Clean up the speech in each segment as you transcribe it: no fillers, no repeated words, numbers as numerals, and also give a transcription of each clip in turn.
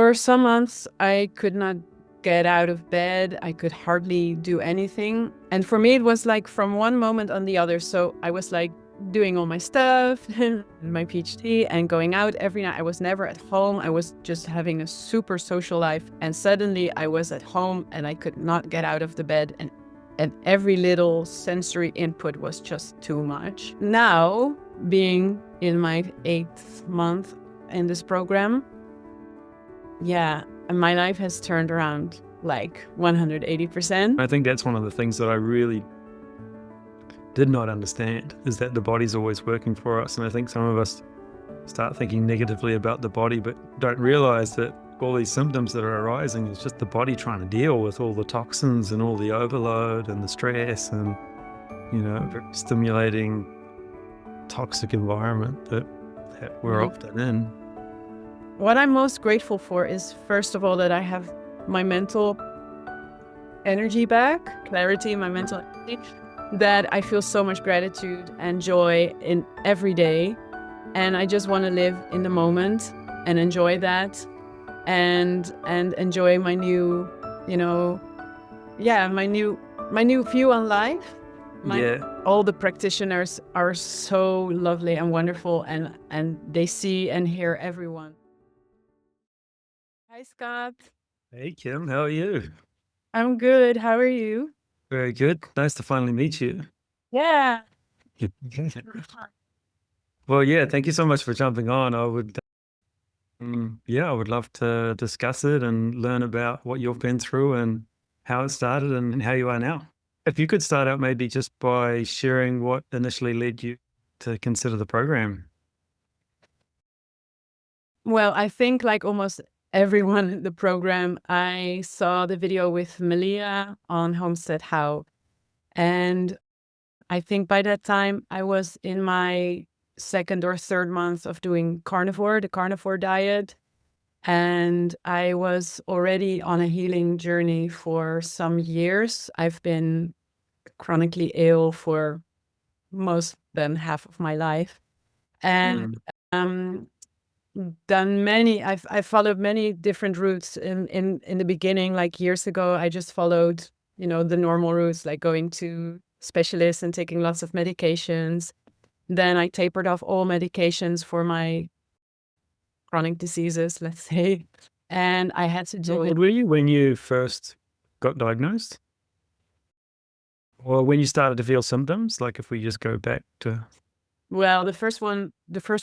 For some months, I could not get out of bed. I could hardly do anything. And for me, it was like from one moment on the other. So I was like doing all my stuff, my PhD, and going out every night. I was never at home. I was just having a super social life. And suddenly I was at home and I could not get out of the bed. And every little sensory input was just too much. Now, being in my 8th month in this program, yeah, my life has turned around like 180%. I think that's one of the things that I really did not understand, is that the body's always working for us. And I think some of us start thinking negatively about the body, but don't realize that all these symptoms that are arising is just the body trying to deal with all the toxins and all the overload and the stress and, very stimulating, toxic environment that we're often in. What I'm most grateful for is, first of all, that I have my mental energy back, clarity in my mental energy, that I feel so much gratitude and joy in every day. And I just want to live in the moment and enjoy that and enjoy my new, my new view on life. All the practitioners are so lovely and wonderful, and they see and hear everyone. Hi, Scott. Hey, Kim, how are you? I'm good. How are you? Very good. Nice to finally meet you. Yeah. Well, yeah, thank you so much for jumping on. I would love to discuss it and learn about what you've been through and how it started and how you are now. If you could start out maybe just by sharing what initially led you to consider the program. Well, I think like almost everyone in the program, I saw the video with Malia on Homestead How. And I think by that time I was in my 2nd or 3rd month of doing the carnivore diet. And I was already on a healing journey for some years. I've been chronically ill for most than half of my life. And I've followed many different routes in the beginning. Like years ago, I just followed, the normal routes, like going to specialists and taking lots of medications. Then I tapered off all medications for my chronic diseases, let's say. And I had to do How it. old were you when you first got diagnosed? Or when you started to feel symptoms, like if we just go back to... Well, the first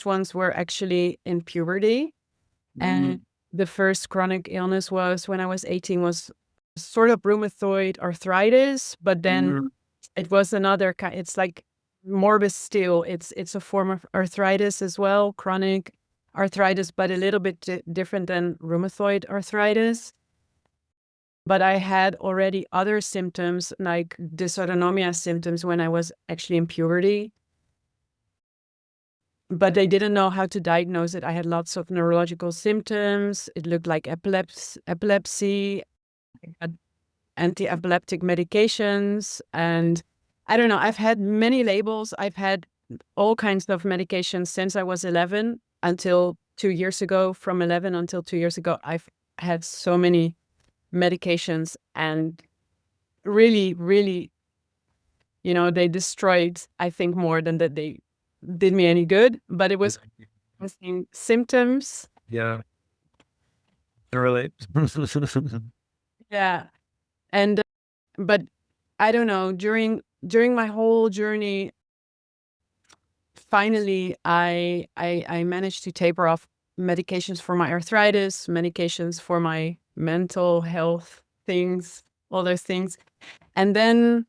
ones were actually in puberty. And the first chronic illness was when I was 18, was sort of rheumatoid arthritis, but then it was another kind. It's like morbus still. It's a form of arthritis as well, chronic arthritis, but a little bit different than rheumatoid arthritis. But I had already other symptoms, like dysautonomia symptoms, when I was actually in puberty. But they didn't know how to diagnose it. I had lots of neurological symptoms. It looked like epilepsy. I had anti-epileptic medications. And I don't know, I've had many labels. I've had all kinds of medications since I was 11 until 2 years ago. From 11 until 2 years ago, I've had so many medications, and really, really, they destroyed, I think, more than that they did me any good. But it was symptoms. Yeah. I relate. Yeah. And but I don't know, during my whole journey, finally I managed to taper off medications for my arthritis, medications for my mental health things, all those things. And then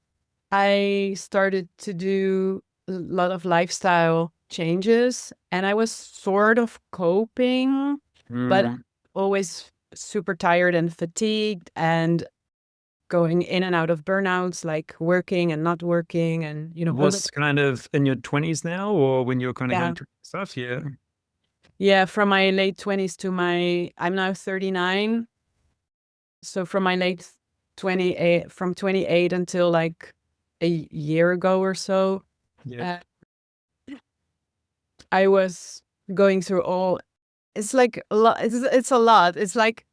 I started to do a lot of lifestyle changes, and I was sort of coping, but always super tired and fatigued and going in and out of burnouts, like working and not working, and Was kind of in your 20s now, or when you were kind of going through stuff? Yeah, from my late 20s to I'm now 39. So from my late 28, from 28 until like a year ago or so, I was going through all. It's like a lot. It's a lot. It's like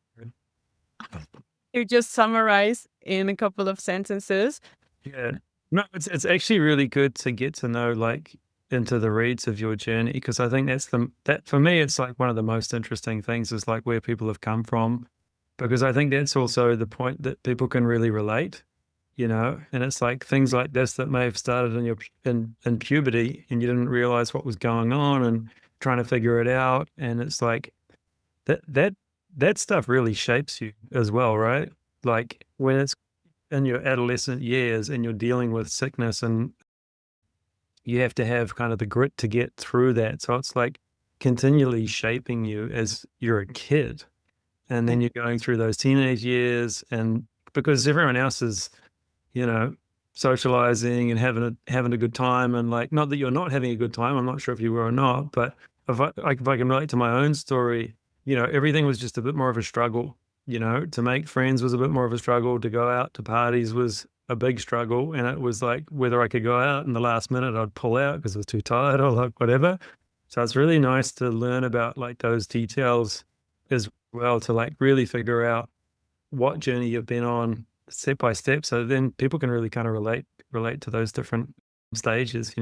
You just summarize in a couple of sentences. Yeah. No, it's actually really good to get to know like into the reads of your journey, because I think that for me it's like one of the most interesting things is like where people have come from, because I think that's also the point that people can really relate, and it's like things like this that may have started in your in puberty and you didn't realize what was going on and trying to figure it out, and it's like that stuff really shapes you as well, right? Like when it's in your adolescent years and you're dealing with sickness and you have to have kind of the grit to get through that. So it's like continually shaping you as you're a kid. And then you're going through those teenage years, and because everyone else is, you know, socializing and having a good time, and like not that you're not having a good time. I'm not sure if you were or not, but if I can relate to my own story, everything was just a bit more of a struggle. To make friends was a bit more of a struggle. To go out to parties was a big struggle, and it was like whether I could go out in the last minute, I'd pull out because I was too tired or like whatever. So it's really nice to learn about like those details as well, to like really figure out what journey you've been on step by step, so then people can really kind of relate to those different stages.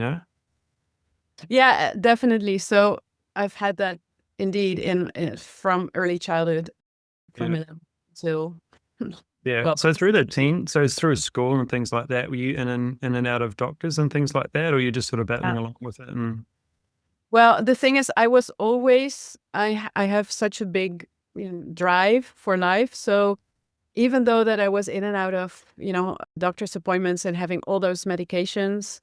Yeah, definitely. So I've had that indeed from early childhood, from Yeah. 11 till Yeah. well, So so it's through school and things like that. Were you in and out of doctors and things like that, or you just sort of battling yeah. along with it? And Well, the thing is, I was always I have such a big drive for life. So even though that I was in and out of doctor's appointments and having all those medications,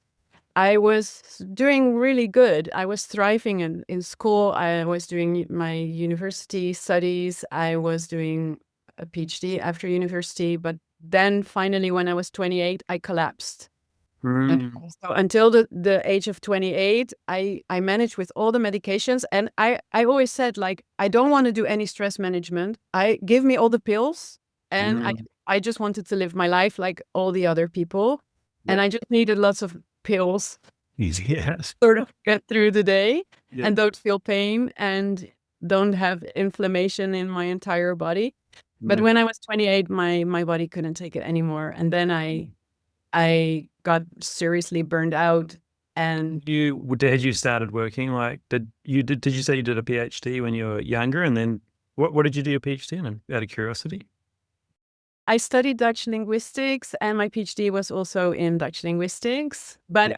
I was doing really good. I was thriving in school. I was doing my university studies. I was doing a PhD after university. But then finally, when I was 28, I collapsed. So until the age of 28, I managed with all the medications. And I always said, like, I don't want to do any stress management. Give me all the pills. And I just wanted to live my life like all the other people. Yeah. And I just needed lots of pills Yes. sort of get through the day Yeah. and don't feel pain and don't have inflammation in my entire body. But Yeah. when I was 28, my body couldn't take it anymore. And then I got seriously burned out. And Had you started working? Like, did you say you did a PhD when you were younger, and then what did you do your PhD in? Out of curiosity. I studied Dutch linguistics, and my PhD was also in Dutch linguistics. But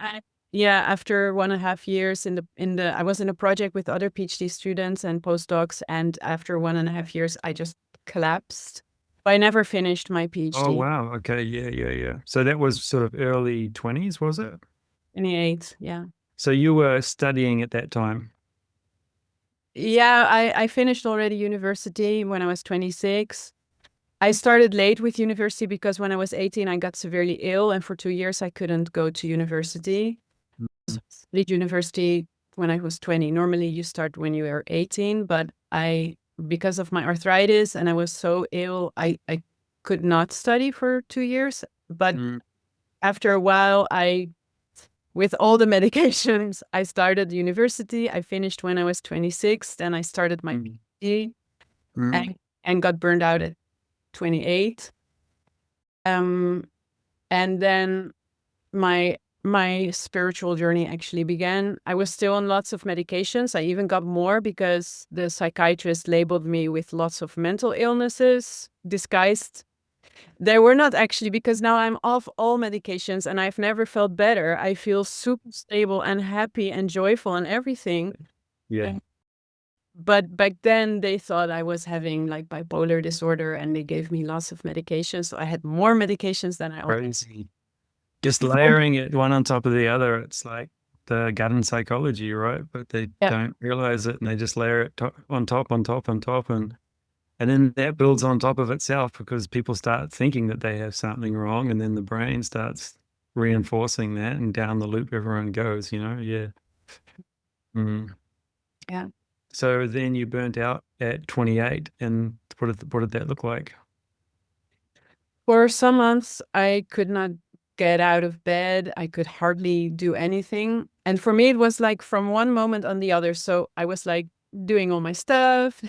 after 1.5 years I was in a project with other PhD students and postdocs, and after 1.5 years, I just collapsed. I never finished my PhD. Oh wow. Okay. Yeah. So that was sort of early 20s, was it? 28, yeah. So you were studying at that time. Yeah, I finished already university when I was 26. I started late with university because when I was 18, I got severely ill, and for 2 years I couldn't go to university. Did university when I was 20. Normally you start when you are 18, but because of my arthritis and I was so ill, I could not study for 2 years. But after a while, with all the medications, I started university. I finished when I was 26. Then I started my PhD and got burned out at 28. And then my spiritual journey actually began. I was still on lots of medications. I even got more because the psychiatrist labeled me with lots of mental illnesses disguised. They were not actually, because now I'm off all medications and I've never felt better. I feel super stable and happy and joyful and everything. Yeah. But back then they thought I was having like bipolar disorder, and they gave me lots of medications. So I had more medications than I Crazy. Just layering it one on top of the other. It's like the gut and psychology, right? But they don't realize it, and they just layer it on top, and then that builds on top of itself because people start thinking that they have something wrong, and then the brain starts reinforcing that, and down the loop everyone goes. Yeah. Yeah. So then you burnt out at 28, and what did that look like? For some months, I could not get out of bed. I could hardly do anything. And for me, it was like from one moment on the other. So I was like doing all my stuff,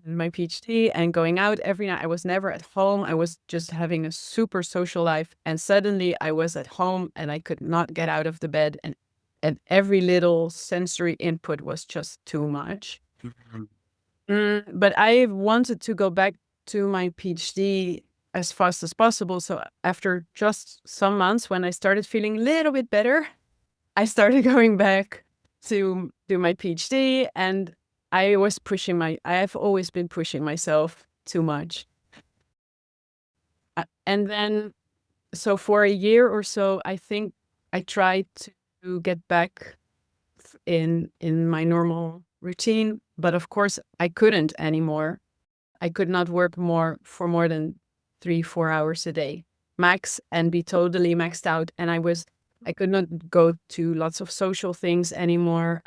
my PhD, and going out every night. I was never at home. I was just having a super social life. And suddenly I was at home and I could not get out of the bed. And every little sensory input was just too much. But I wanted to go back to my PhD as fast as possible. So after just some months, when I started feeling a little bit better, I started going back to do my PhD, and I have always been pushing myself too much. And then, so for a year or so, I think I tried to get back in my normal routine, but of course I couldn't anymore. I could not work for more than 3-4 hours a day max and be totally maxed out. And I could not go to lots of social things anymore.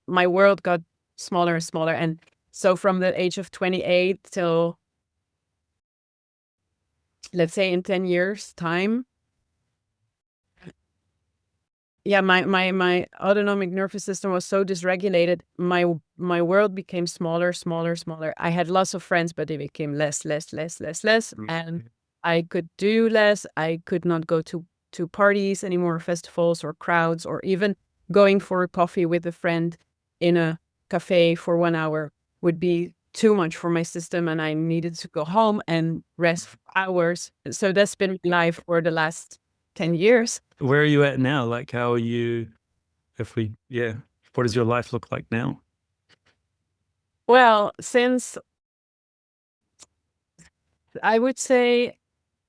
My world got smaller and smaller. And so from the age of 28 till, let's say, in 10 years time, my autonomic nervous system was so dysregulated. My world became smaller. I had lots of friends, but they became less. And I could do less. I could not go to parties anymore, festivals or crowds, or even going for a coffee with a friend in a cafe for 1 hour would be too much for my system, and I needed to go home and rest for hours. So that's been my life for the last 10 years. Where are you at now? Like, how are you, what does your life look like now? Well, I would say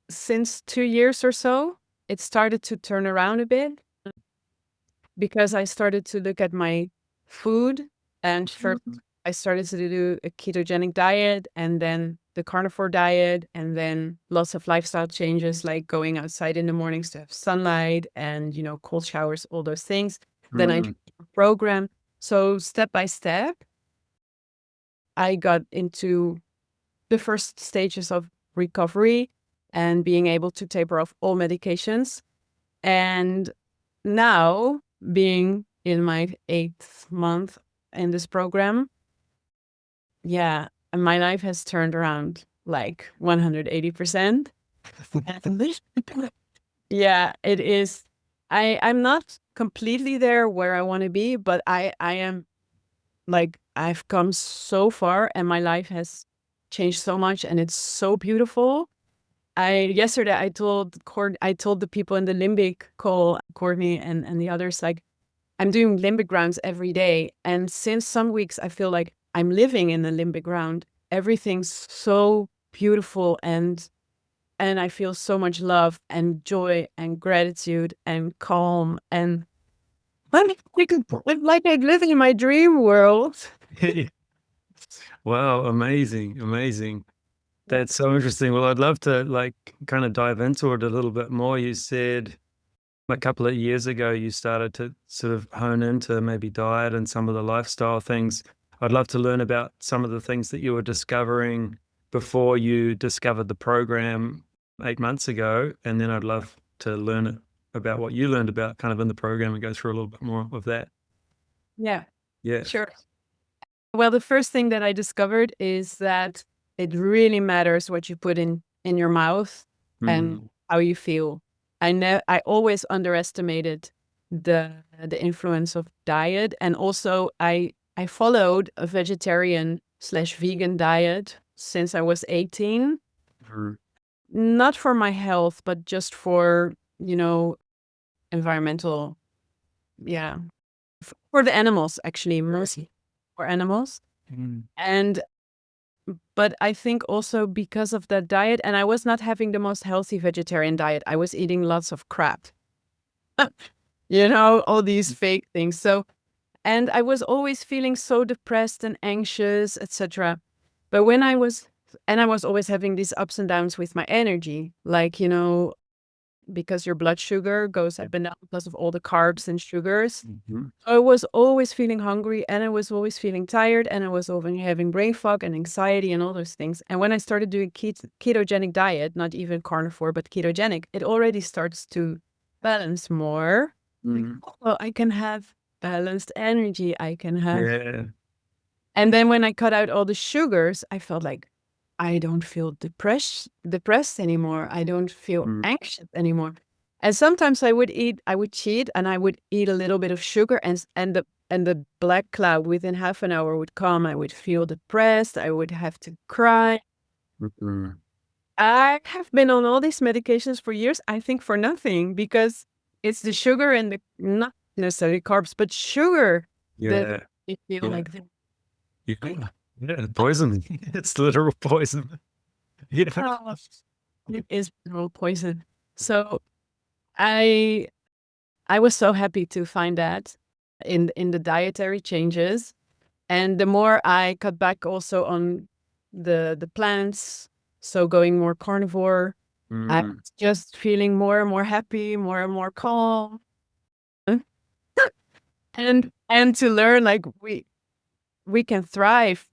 since 2 years or so, it started to turn around a bit, because I started to look at my food, and first I started to do a ketogenic diet, and then the carnivore diet, and then lots of lifestyle changes, like going outside in the mornings to have sunlight and, cold showers, all those things. Then I did a program. So step by step, I got into the first stages of recovery and being able to taper off all medications. And now, being in my 8th month in this program, my life has turned around like 180%. Yeah, it is. I'm not completely there where I want to be, but I am, like, I've come so far and my life has changed so much, and it's so beautiful. Yesterday I told the people in the limbic call, Courtney and the others, like, I'm doing limbic rounds every day. And since some weeks I feel like I'm living in the limbic round. Everything's so beautiful, and I feel so much love and joy and gratitude and calm, and I'm like I'm living in my dream world. Wow, amazing. That's so interesting. Well, I'd love to kind of dive into it a little bit more. You said a couple of years ago you started to sort of hone into maybe diet and some of the lifestyle things. I'd love to learn about some of the things that you were discovering before you discovered the program 8 months ago, and then I'd love to learn about what you learned about kind of in the program and go through a little bit more of that. Yeah, Yeah. sure. Well, the first thing that I discovered is that it really matters what you put in your mouth and how you feel. I always underestimated the influence of diet, and also I followed a vegetarian/vegan diet since I was 18. Not for my health, but just for, environmental, for the animals, actually, mostly for animals. But I think also because of that diet, and I was not having the most healthy vegetarian diet. I was eating lots of crap, all these fake things. So, and I was always feeling so depressed and anxious, etc. But I was always having these ups and downs with my energy, like, because your blood sugar goes up and down because of all the carbs and sugars. I was always feeling hungry, and I was always feeling tired, and I was always having brain fog and anxiety and all those things. And when I started doing ketogenic diet, not even carnivore, but ketogenic, it already starts to balance more. Well, I can have balanced energy. I can have And then when I cut out all the sugars, I felt like I don't feel depressed anymore. I don't feel Mm. anxious anymore. And sometimes I would cheat and I would eat a little bit of sugar and the black cloud within half an hour would come. I would feel depressed. I would have to cry. Mm. I have been on all these medications for years, I think for nothing, because it's the sugar and the not necessarily carbs, but sugar that Yeah. you feel Yeah. like Yeah. Yeah. Poison. It's literal poison. Yeah. oh, it is real poison. So I I was so happy to find that in the dietary changes. And the more I cut back also on the plants, so going more carnivore, I Mm. was just feeling more and more happy, more and more calm. And to learn like we can thrive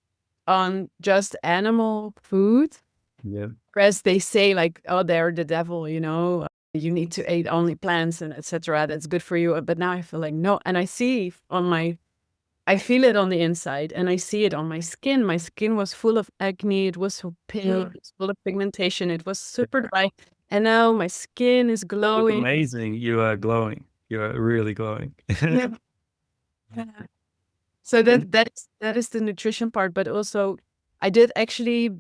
on just animal food. Yeah. Whereas they say like, oh, they're the devil, you need to eat only plants and etc. That's good for you. But now I feel like no, and I feel it on the inside, and I see it on my skin. My skin was full of acne. It was so pale. It was full of pigmentation. It was super dry, and now my skin is glowing. Amazing. You are glowing. You are really glowing. Yeah. Yeah. So that is the nutrition part, but also I did actually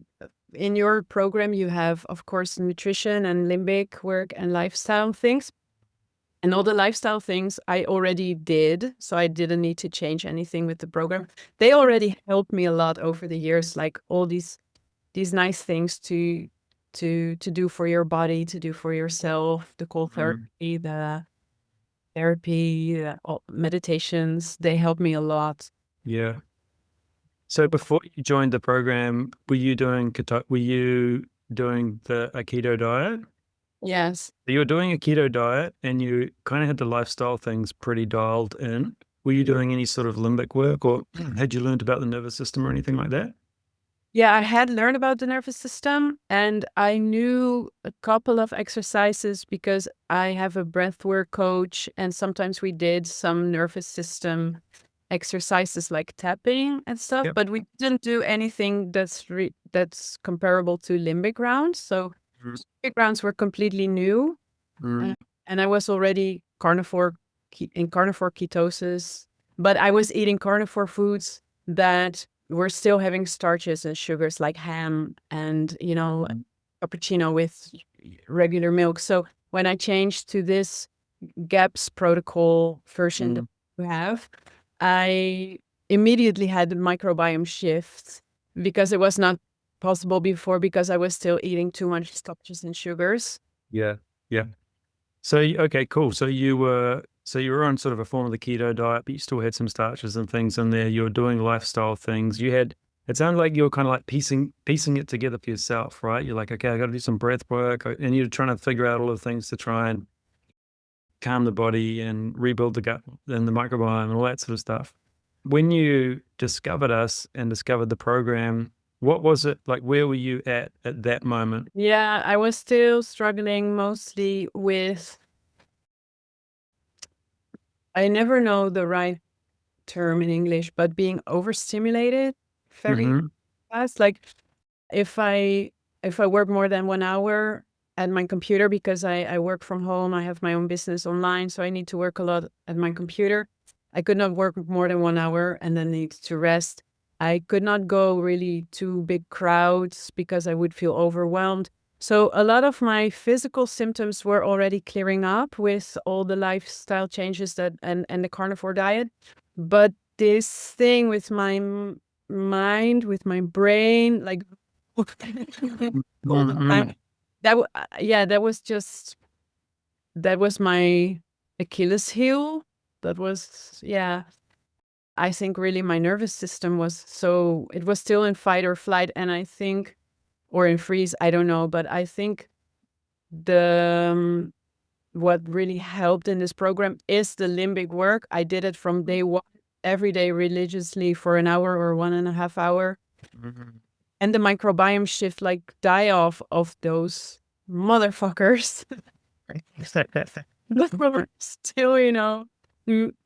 in your program you have of course nutrition and limbic work and lifestyle things. And all the lifestyle things I already did, so I didn't need to change anything with the program. They already helped me a lot over the years, like all these nice things to do for your body, to do for yourself, the cold therapy, the therapy, all meditations. They helped me a lot. Yeah. So before you joined the program, were you doing a keto diet? Yes. So you were doing a keto diet and you kind of had the lifestyle things pretty dialed in. Were you doing any sort of limbic work, or had you learned about the nervous system or anything like that? Yeah, I had learned about the nervous system and I knew a couple of exercises because I have a breathwork coach and sometimes we did some nervous system exercises like tapping and stuff, Yep. but we didn't do anything that's comparable to limbic rounds. So Mm. limbic rounds were completely new, Mm. and I was already in carnivore ketosis, but I was eating carnivore foods that were still having starches and sugars like ham and cappuccino with regular milk. So when I changed to this GAPS protocol version that Mm. we have, I immediately had microbiome shifts because it was not possible before because I was still eating too much starches and sugars. Yeah. Yeah. So, okay, cool. So you were on sort of a form of the keto diet, but you still had some starches and things in there. You were doing lifestyle things. It sounded like you were kind of like piecing it together for yourself, right? You're like, okay, I got to do some breath work, and you're trying to figure out all the things to try and calm the body and rebuild the gut and the microbiome and all that sort of stuff. When you discovered us and discovered the program, what was it like? Where were you at that moment? Yeah, I was still struggling mostly with, I never know the right term in English, but being overstimulated very Mm-hmm. fast. Like if I work more than 1 hour at my computer because I work from home, I have my own business online, so I need to work a lot at my computer. I could not work more than 1 hour and then need to rest. I could not go really to big crowds because I would feel overwhelmed. So a lot of my physical symptoms were already clearing up with all the lifestyle changes and the carnivore diet. But this thing with my mind, with my brain, like all the time, that was my Achilles heel. That was, yeah. I think really my nervous system it was still in fight or flight, and I think, or in freeze, I don't know, but I think what really helped in this program is the limbic work. I did it from day one, every day religiously for an hour or 1.5 hours. Mm-hmm. And the microbiome shift, like die off of those motherfuckers. But we're still,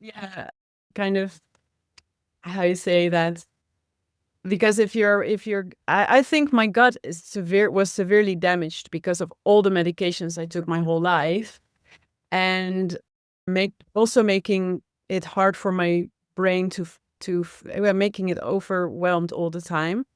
yeah, kind of, how you say that? because I think my gut was severely damaged because of all the medications I took my whole life, and making it hard for my brain making it overwhelmed all the time.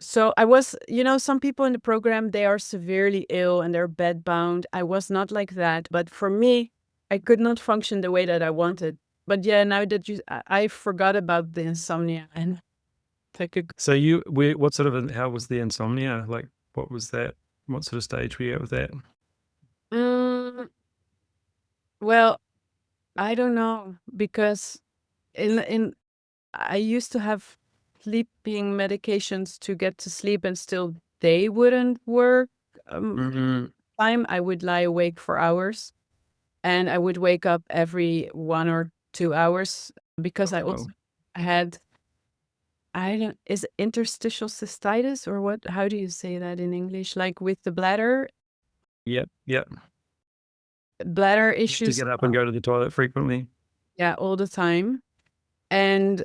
So I was, some people in the program, they are severely ill and they're bedbound. I was not like that. But for me, I could not function the way that I wanted. But yeah, now that I forgot about the insomnia and take a. So how was the insomnia? Like, what was that? What sort of stage were you at with that? Mm, well, I don't know, because in I used to have sleeping medications to get to sleep, and still they wouldn't work. Mm-hmm. Time I would lie awake for hours, and I would wake up every 1 or 2 hours, because I also Oh, had, I don't, is it interstitial cystitis or what? How do you say that in English? Like with the yep, yep. bladder To issues. get up and go to the toilet frequently. Yeah, all the time. And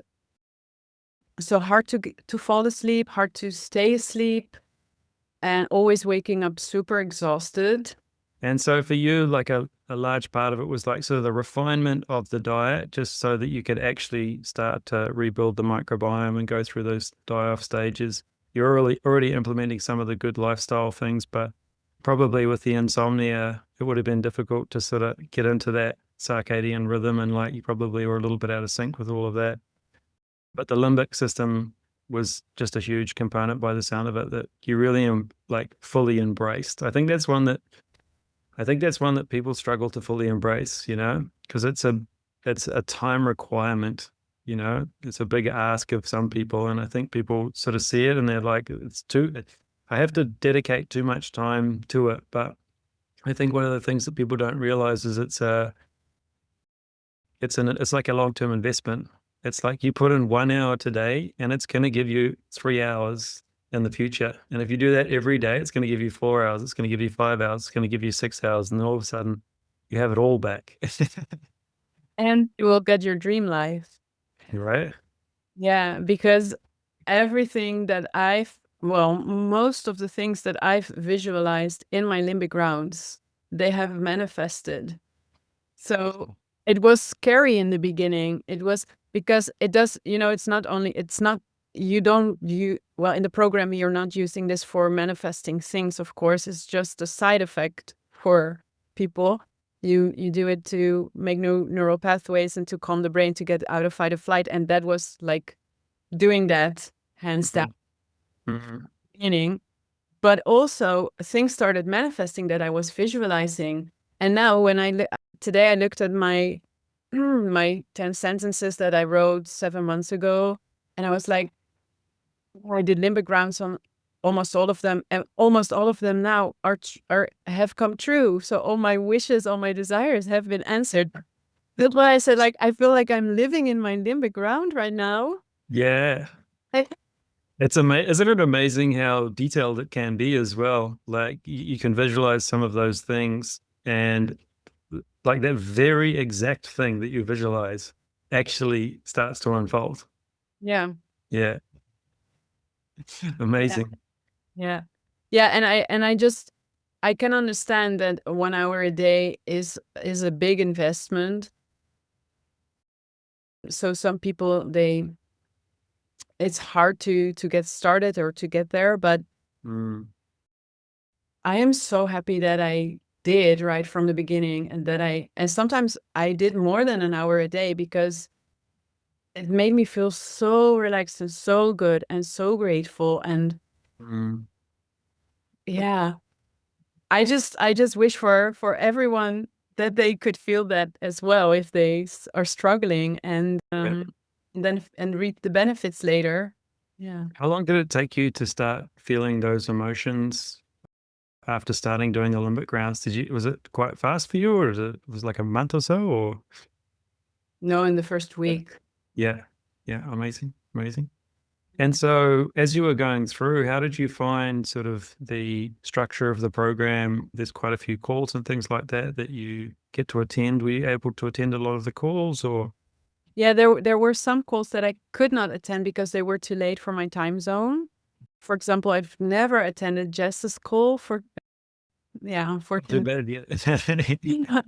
so hard to fall asleep, hard to stay asleep, and always waking up super exhausted. And so for you, like a large part of it was like sort of the refinement of the diet, just so that you could actually start to rebuild the microbiome and go through those die-off stages. You're already implementing some of the good lifestyle things, but probably with the insomnia, it would have been difficult to sort of get into that circadian rhythm, and like you probably were a little bit out of sync with all of that. But the limbic system was just a huge component by the sound of it that you really like fully embraced. I think that's one that people struggle to fully embrace, because it's a time requirement, it's a big ask of some people. And I think people sort of see it and they're like, I have to dedicate too much time to it. But I think one of the things that people don't realize is it's like a long-term investment. It's like you put in 1 hour today and it's going to give you 3 hours in the future. And if you do that every day, it's going to give you 4 hours. It's going to give you 5 hours. It's going to give you 6 hours. And then all of a sudden you have it all back. And you will get your dream life. Right? Yeah, because most of the things that I've visualized in my limbic rounds, they have manifested. So it was scary in the beginning. It was because in the program, you're not using this for manifesting things, of course. It's just a side effect for people. You do it to make new neural pathways and to calm the brain to get out of fight or flight. And that was like doing that hands down Mm-hmm. beginning. But also things started manifesting that I was visualizing. And now today I looked at my my 10 sentences that I wrote 7 months ago, and I was like, I did limbic rounds on almost all of them, and almost all of them now have come true. So all my wishes, all my desires have been answered. That's why I said, like, I feel like I'm living in my limbic round right now. Yeah. I, Isn't it amazing how detailed it can be as well? Like you can visualize some of those things, and like that very exact thing that you visualize actually starts to unfold. yeah. Yeah. Yeah. Amazing. Yeah. Yeah. I can understand that 1 hour a day is a big investment. So some people, it's hard to get started or to get there, but Mm. I am so happy that I did right from the beginning, and sometimes I did more than an hour a day, because it made me feel so relaxed and so good and so grateful. And Mm. yeah, I just wish for everyone that they could feel that as well if they are struggling, and Yeah. reap the benefits later. Yeah. How long did it take you to start feeling those emotions after starting doing the limbic rounds? Was it quite fast for you, or was it like a month or so, or? No, in the first week. Yeah. Yeah. Amazing. Amazing. And so as you were going through, how did you find sort of the structure of the program? There's quite a few calls and things like that you get to attend. Were you able to attend a lot of the calls, or? Yeah, there were some calls that I could not attend because they were too late for my time zone. For example, I've never attended Jess's call for, yeah, Too unfortunately. bad, yeah.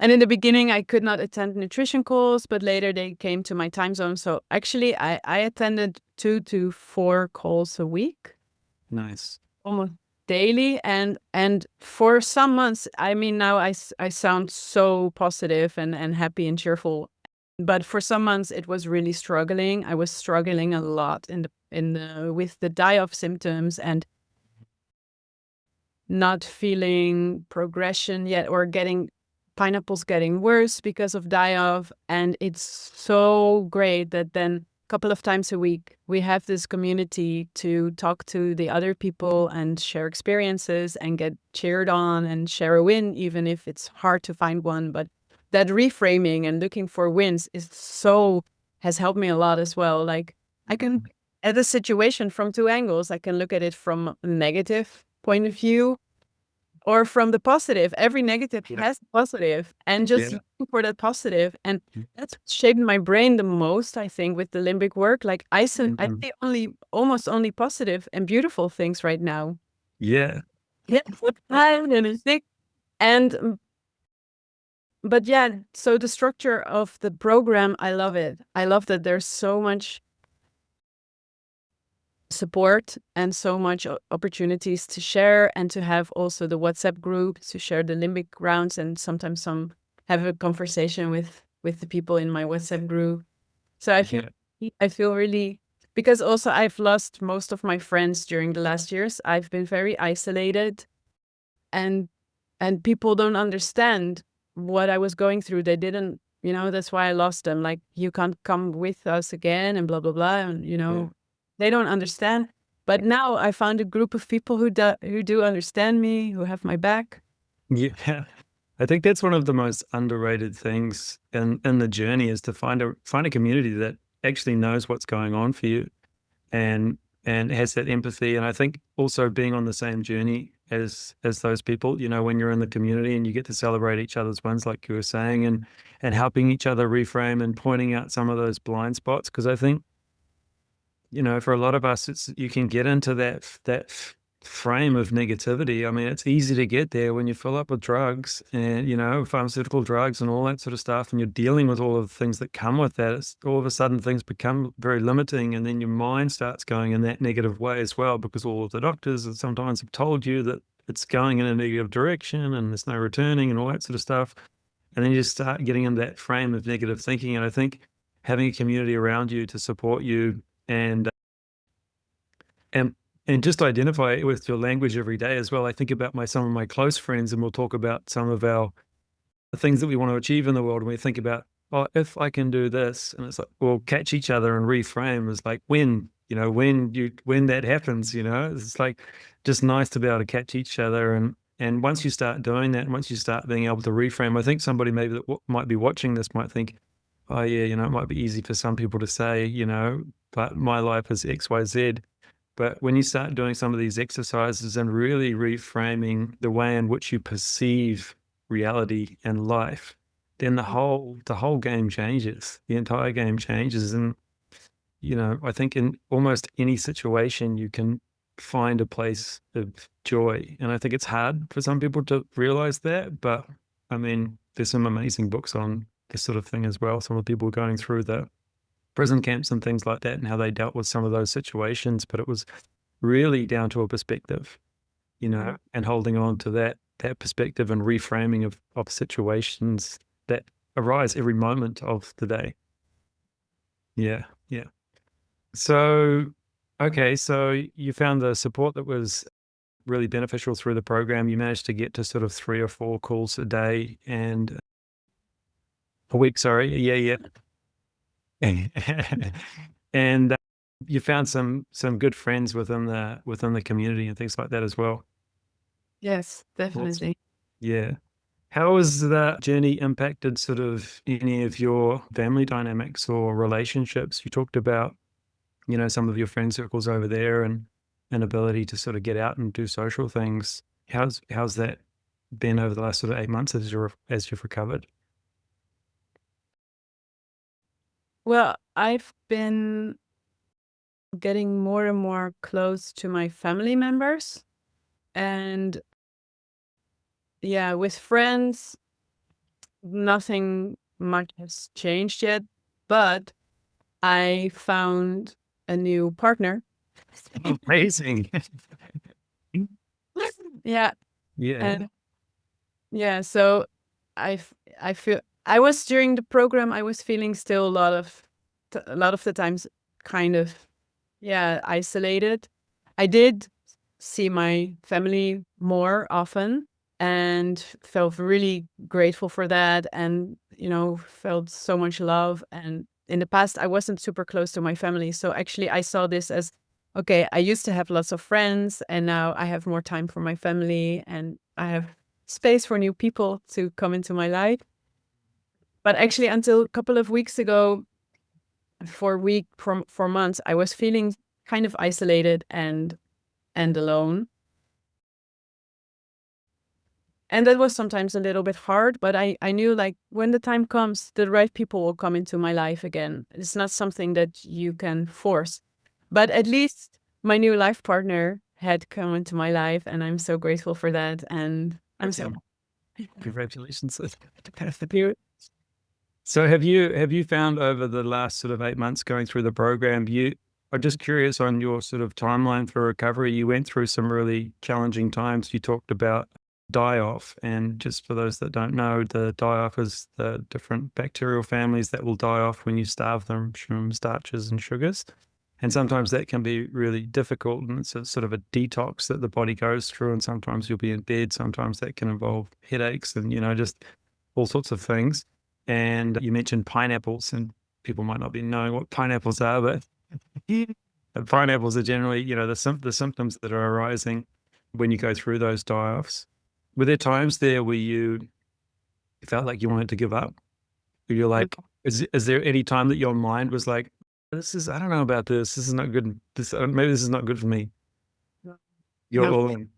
And in the beginning, I could not attend nutrition calls, but later they came to my time zone. So actually, I attended 2 to 4 calls a week, Nice. almost daily. And for some months, I mean, now I sound so positive and happy and cheerful. But for some months, it was really struggling. I was struggling a lot with the die-off symptoms and not feeling progression yet, or pineapples getting worse because of die-off. And it's so great that then a couple of times a week we have this community to talk to the other people and share experiences and get cheered on and share a win, even if it's hard to find one. But that reframing and looking for wins has helped me a lot as well. Like, I can, at a situation from 2 angles, I can look at it from a negative point of view or from the positive. Every negative has a positive, and just looking for that positive. And that's what shaped my brain the most, I think, with the limbic work. Like, I see almost only positive and beautiful things right now. Yeah. Yeah, and but yeah, so the structure of the program, I love it. I love that there's so much support and so much opportunities to share, and to have also the WhatsApp group to share the limbic rounds, and sometimes have a conversation with the people in my WhatsApp group. So I feel really, because also I've lost most of my friends during the last years. I've been very isolated, and people don't understand what I was going through. They didn't, that's why I lost them. Like, you can't come with us again and blah, blah, blah. And, they don't understand. But now I found a group of people who do understand me, who have my back. Yeah. I think that's one of the most underrated things in the journey, is to find a community that actually knows what's going on for you and has that empathy. And I think also being on the same journey as those people, when you're in the community and you get to celebrate each other's wins, like you were saying, and helping each other reframe and pointing out some of those blind spots. Because I think, for a lot of us, you can get into that frame of negativity. I mean, it's easy to get there when you fill up with drugs and, pharmaceutical drugs and all that sort of stuff, and you're dealing with all of the things that come with that. It's all of a sudden things become very limiting, and then your mind starts going in that negative way as well, because all of the doctors sometimes have told you that it's going in a negative direction and there's no returning and all that sort of stuff. And then you just start getting in that frame of negative thinking. And I think having a community around you to support you and and just identify it with your language every day as well. I think about some of my close friends, and we'll talk about some of the things that we want to achieve in the world. And we think about, oh, if I can do this, and it's like, we'll catch each other and reframe as like, when that happens, it's like just nice to be able to catch each other. And once you start doing that, and once you start being able to reframe, I think somebody maybe that might be watching this might think, oh yeah, it might be easy for some people to say, but my life is X, Y, Z. But when you start doing some of these exercises and really reframing the way in which you perceive reality and life, then the whole game changes. The entire game changes. And, I think in almost any situation you can find a place of joy. And I think it's hard for some people to realize that. But I mean, there's some amazing books on this sort of thing as well. Some of the people going through the prison camps and things like that, and how they dealt with some of those situations. But it was really down to a perspective, and holding on to that perspective and reframing of situations that arise every moment of the day. Yeah. Yeah. So, okay. So you found the support that was really beneficial through the program. You managed to get to sort of 3 or 4 calls a day and a week. Sorry. Yeah. And you found some good friends within the community and things like that as well. Yes, definitely. Yeah. How has that journey impacted sort of any of your family dynamics or relationships? You talked about, some of your friend circles over there and an ability to sort of get out and do social things. How's that been over the last sort of 8 months as you've recovered? Well, I've been getting more and more close to my family members. And yeah, with friends, nothing much has changed yet. But I found a new partner. Amazing. Yeah. Yeah. And yeah, so I I feel I was during the program, I was feeling still a lot of the times kind of, yeah, isolated. I did see my family more often and felt really grateful for that, and, felt so much love. And in the past, I wasn't super close to my family. So actually, I saw this as, okay, I used to have lots of friends and now I have more time for my family and I have space for new people to come into my life. But actually, until a couple of weeks ago, for months, I was feeling kind of isolated and alone. And that was sometimes a little bit hard, but I knew, like, when the time comes, the right people will come into my life again. It's not something that you can force. But at least my new life partner had come into my life, and I'm so grateful for that. And I'm so Congratulations. happy. So have you found over the last sort of 8 months going through the program, I'm just curious on your sort of timeline for recovery. You went through some really challenging times. You talked about die-off, and just for those that don't know, the die-off is the different bacterial families that will die off when you starve them from starches and sugars. And sometimes that can be really difficult, and it's a sort of a detox that the body goes through. And sometimes you'll be in bed. Sometimes that can involve headaches and, just all sorts of things. And you mentioned pineapples, and people might not be knowing what pineapples are, but pineapples are generally, the symptoms that are arising when you go through those die-offs. Were there times there where you felt like you wanted to give up? Where you're like, is there any time that your mind was like, I don't know about this. This is not good. Maybe this is not good for me. You're Yeah. all in.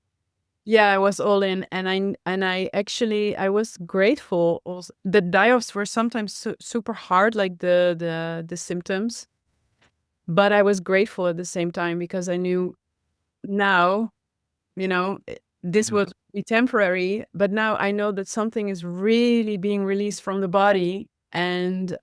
Yeah, I was all in, and I actually I was grateful. Also, the die-offs were sometimes super hard, like the symptoms, but I was grateful at the same time because I knew now, this Yeah. would be temporary, but now I know that something is really being released from the body. And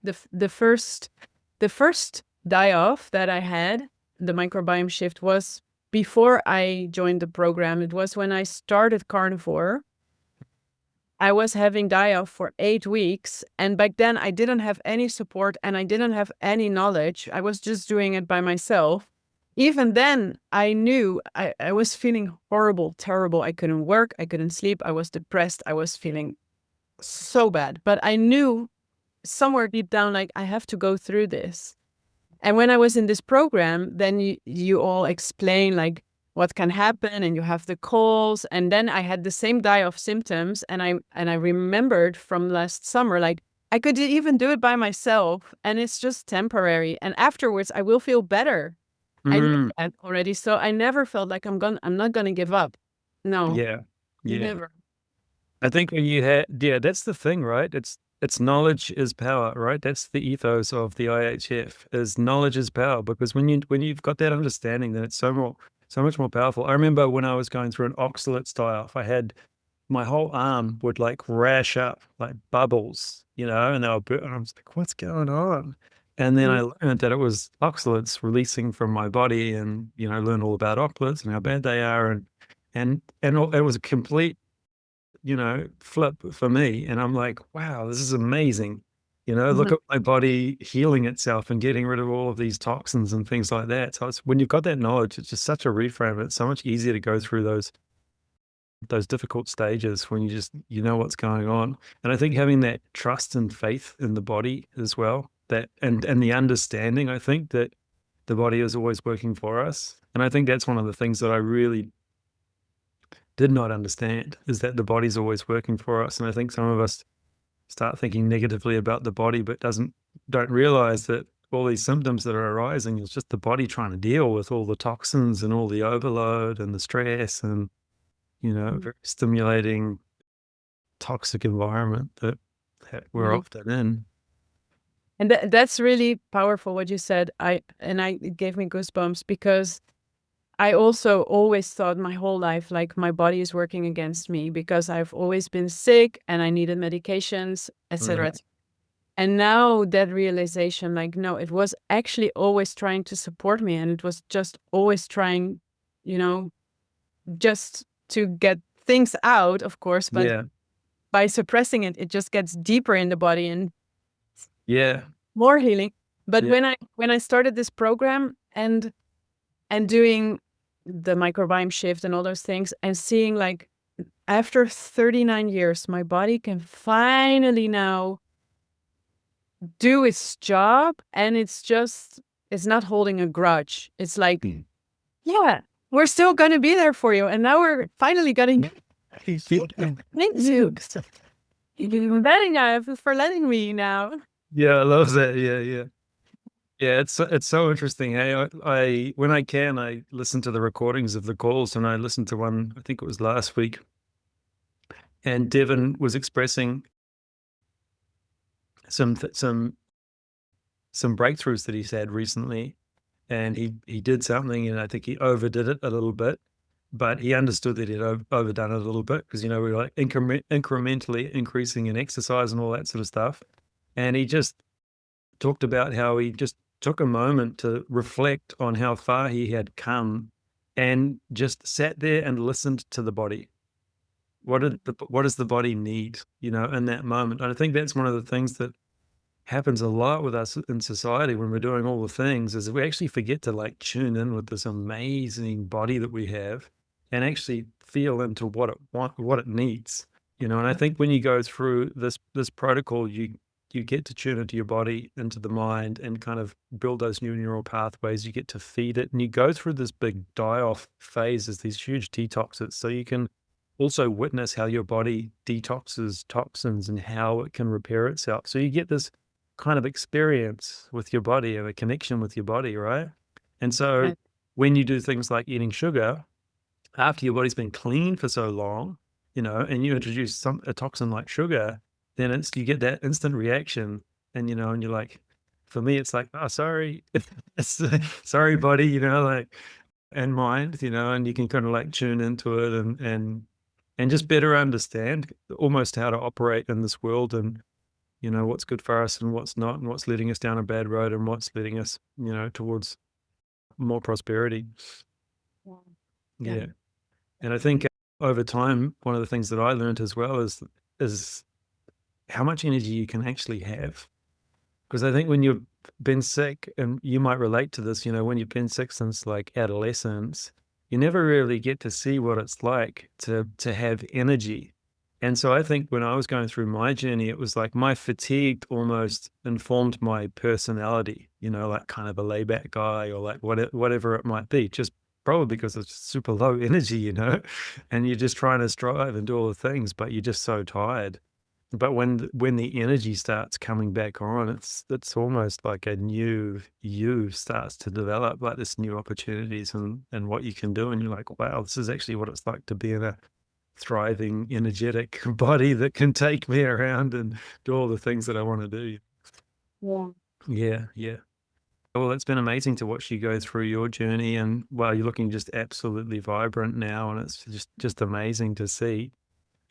the first die-off that I had, the microbiome shift, was before I joined the program. It was when I started carnivore. I was having die-off for 8 weeks, and back then I didn't have any support and I didn't have any knowledge. I was just doing it by myself. Even then, I knew I was feeling horrible, terrible. I couldn't work, I couldn't sleep, I was depressed, I was feeling so bad. But I knew somewhere deep down, like, I have to go through this. And when I was in this program, then you all explain, like, what can happen, and you have the calls. And then I had the same die-off symptoms, and I remembered from last summer, like, I could even do it by myself, and it's just temporary. And afterwards, I will feel better. I knew that already, so I never felt like I'm not gonna give up. No, Yeah. Yeah. never. I think when yeah, that's the thing, right? It's knowledge is power, right? That's the ethos of the IHF, is knowledge is power. Because when you've got that understanding, then it's so much more powerful. I remember when I was going through an oxalate die-off, I had my whole arm would like rash up like bubbles, and they were and I was like, what's going on? And then I learned that it was oxalates releasing from my body, and learned all about oxalates and how bad they are, and it was a complete flip for me. And I'm like, wow, this is amazing. Look Mhm. at my body healing itself and getting rid of all of these toxins and things like that. So when you've got that knowledge, it's just such a reframe. It's so much easier to go through those difficult stages when you know what's going on. And I think having that trust and faith in the body as well, that and the understanding, I think, that the body is always working for us. And I think that's one of the things that I really did not understand, is that the body's always working for us. And I think some of us start thinking negatively about the body, but don't realize that all these symptoms that are arising is just the body trying to deal with all the toxins and all the overload and the stress and, very stimulating, toxic environment that we're Mhm. often in. And that's really powerful what you said. It gave me goosebumps because I also always thought my whole life like my body is working against me because I've always been sick and I needed medications, etc. And now that realization, like, no, it was actually always trying to support me, and it was just always trying, you know, just to get things out, of course, but Yeah. by suppressing it, it just gets deeper in the body and Yeah. more healing. But Yeah. when I started this program and doing the microbiome shift and all those things and seeing like after 39 years, my body can finally now do its job, and it's not holding a grudge. It's like, yeah, we're still going to be there for you. And now we're finally getting, thank you. For letting me now. Yeah, I love that. Yeah, yeah. Yeah, it's so interesting. Hey, I when I can, I listen to the recordings of the calls, and I listened to one, I think it was last week, and Devin was expressing some breakthroughs that he's had recently, and he did something, and I think he overdid it a little bit, but he understood that he'd overdone it a little bit because we're like incrementally increasing in exercise and all that sort of stuff, and he just talked about how he just took a moment to reflect on how far he had come and just sat there and listened to the body. What does the body need, in that moment? And I think that's one of the things that happens a lot with us in society when we're doing all the things is we actually forget to like tune in with this amazing body that we have and actually feel into what it needs. And I think when you go through this protocol, you get to tune into your body, into the mind, and kind of build those new neural pathways. You get to feed it, and you go through this big die-off phase as these huge detoxes. So you can also witness how your body detoxes toxins and how it can repair itself. So you get this kind of experience with your body and a connection with your body, right? And so when you do things like eating sugar, after your body's been clean for so long, and you introduce a toxin like sugar, then you get that instant reaction, and and you're like, for me, it's like, oh, sorry, sorry, body, like, and mind, and you can kind of like tune into it and just better understand almost how to operate in this world and what's good for us and what's not, and what's leading us down a bad road and what's leading us, towards more prosperity. Yeah. And I think over time, one of the things that I learned as well is how much energy you can actually have. Because I think when you've been sick, and you might relate to this, when you've been sick since like adolescence, you never really get to see what it's like to have energy. And so I think when I was going through my journey, it was like my fatigue almost informed my personality, like kind of a layback guy or like whatever it might be, just probably because it's super low energy, and you're just trying to strive and do all the things, but you're just so tired. But when the energy starts coming back on, it's almost like a new you starts to develop, like this new opportunities and what you can do. And you're like, wow, this is actually what it's like to be in a thriving, energetic body that can take me around and do all the things that I want to do. Yeah. Yeah. Well, it's been amazing to watch you go through your journey, and well, you're looking just absolutely vibrant now, and it's just amazing to see.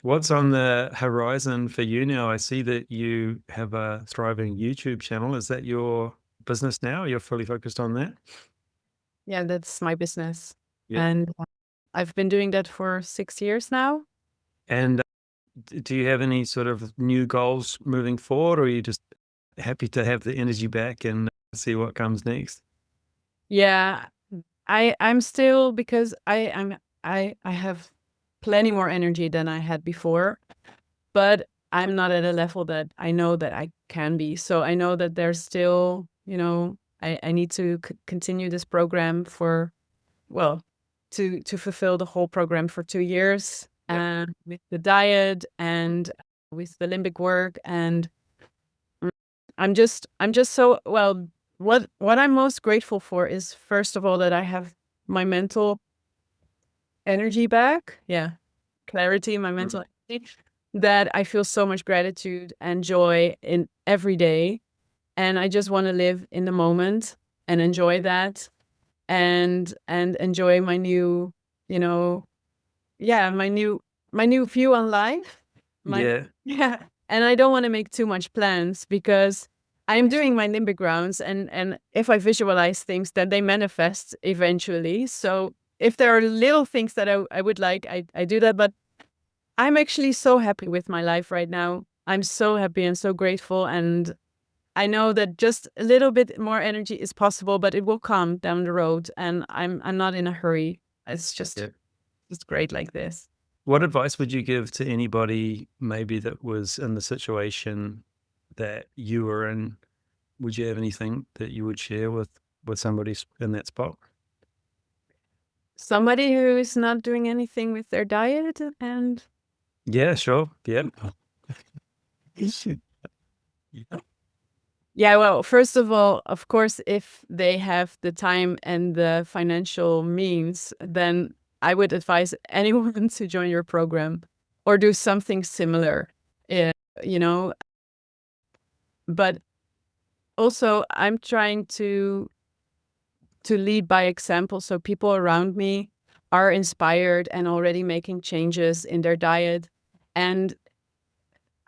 What's on the horizon for you now? I see that you have a thriving YouTube channel. Is that your business now? You're fully focused on that? Yeah, that's my business. Yeah. And I've been doing that for 6 years now. And do you have any sort of new goals moving forward, or are you just happy to have the energy back and see what comes next? Yeah, I'm still, because I have plenty more energy than I had before, but I'm not at a level that I know that I can be. So I know that there's still, I need to continue this program for, well, to fulfill the whole program for 2 years, and with the diet and with the limbic work. And I'm just so, well, what I'm most grateful for is, first of all, that I have my mental energy back. Yeah. Clarity, my mental energy, that I feel so much gratitude and joy in every day. and I just want to live in the moment and enjoy that, and enjoy my new, you know, my new view on life. My Yeah. yeah, and I don't want to make too much plans because I'm doing my limbic rounds, and if I visualize things, then they manifest eventually. So if there are little things that I would like, I do that. But I'm actually so happy with my life right now. I'm so happy and so grateful, and I know that just a little bit more energy is possible, but it will come down the road, and I'm not in a hurry. It's just Yeah. just great like this. What advice would you give to anybody maybe that was in the situation that you were in? Would you have anything that you would share with somebody in that spot? Somebody who is not doing anything with their diet, and Yeah, sure. Yeah. Yeah. yeah, well, first of all, of course, if they have the time and the financial means, then I would advise anyone to join your program or do something similar. eh, you know, but also I'm trying to lead by example, so people around me are inspired and already making changes in their diet. And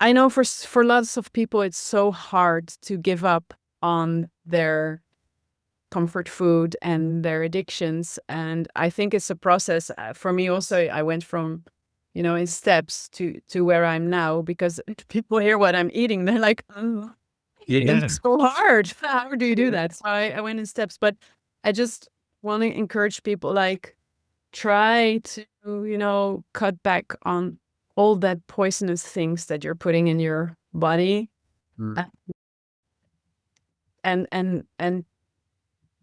I know for lots of people it's so hard to give up on their comfort food and their addictions, and I think it's a process. For me also, I went from, in steps to where I'm now, because people hear what I'm eating, they're like, oh, Yeah. it's so hard. How do you do that? So I went in steps, but I just want to encourage people, like, try to, cut back on all that poisonous things that you're putting in your body, Mm. uh, and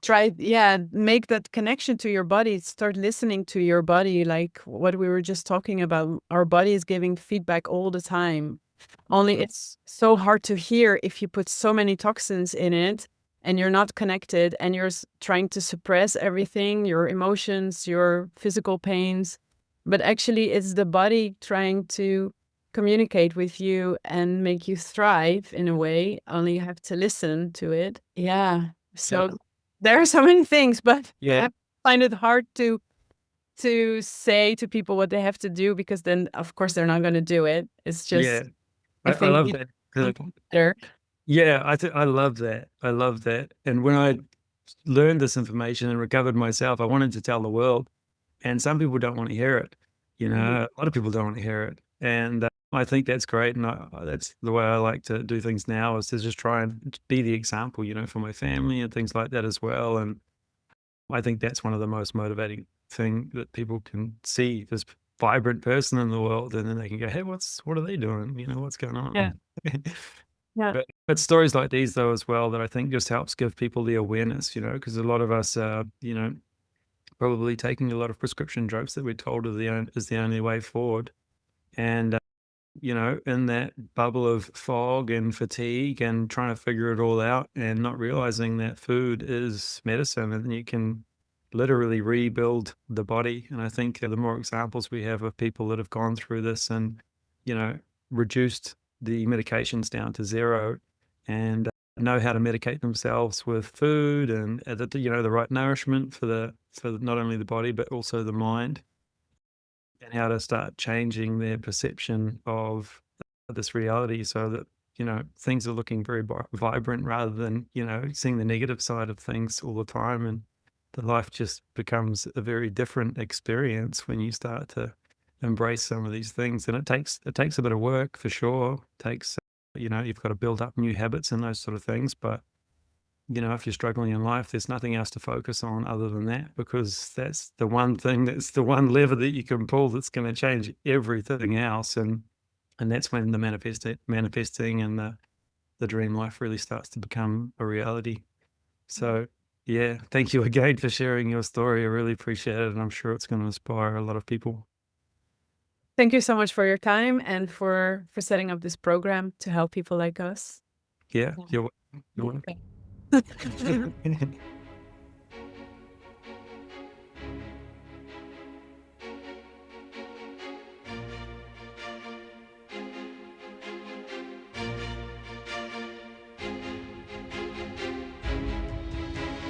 try, make that connection to your body. Start listening to your body, like what we were just talking about. Our body is giving feedback all the time. Only it's so hard to hear if you put so many toxins in it and you're not connected, and you're trying to suppress everything, your emotions, your physical pains. But actually, it's the body trying to communicate with you and make you thrive in a way. Only you have to listen to it. Yeah. So there are so many things, but Yeah. I find it hard to say to people what they have to do, because then of course they're not going to do it. It's Yeah. just, I I think love it's that. 'Cause better. yeah, I love that. I love that. And when I learned this information and recovered myself, I wanted to tell the world. And some people don't want to hear it. A lot of people don't want to hear it. And I think that's great. And that's the way I like to do things now, is to just try and be the example, for my family and things like that as well. And I think that's one of the most motivating thing that people can see, this vibrant person in the world, and then they can go, hey, what are they doing? What's going on? Yeah. Yeah. But stories like these, though, as well, that I think just helps give people the awareness, because a lot of us are, probably taking a lot of prescription drugs that we're told is the only way forward. And, in that bubble of fog and fatigue and trying to figure it all out, and not realizing that food is medicine and you can literally rebuild the body. And I think the more examples we have of people that have gone through this and, reduced the medications down to zero, and know how to medicate themselves with food, and the right nourishment for not only the body but also the mind, and how to start changing their perception of this reality, so that things are looking very vibrant, rather than seeing the negative side of things all the time. And the life just becomes a very different experience when you start to embrace some of these things. And it takes a bit of work, for sure. It takes you've got to build up new habits and those sort of things. But if you're struggling in life, there's nothing else to focus on other than that, because that's the one thing, that's the one lever that you can pull that's going to change everything else. And that's when the manifesting and the dream life really starts to become a reality. So yeah, thank you again for sharing your story. I really appreciate it, and I'm sure it's going to inspire a lot of people. Thank you so much for your time and for setting up this program to help people like us. Yeah, Yeah. you're welcome. Okay.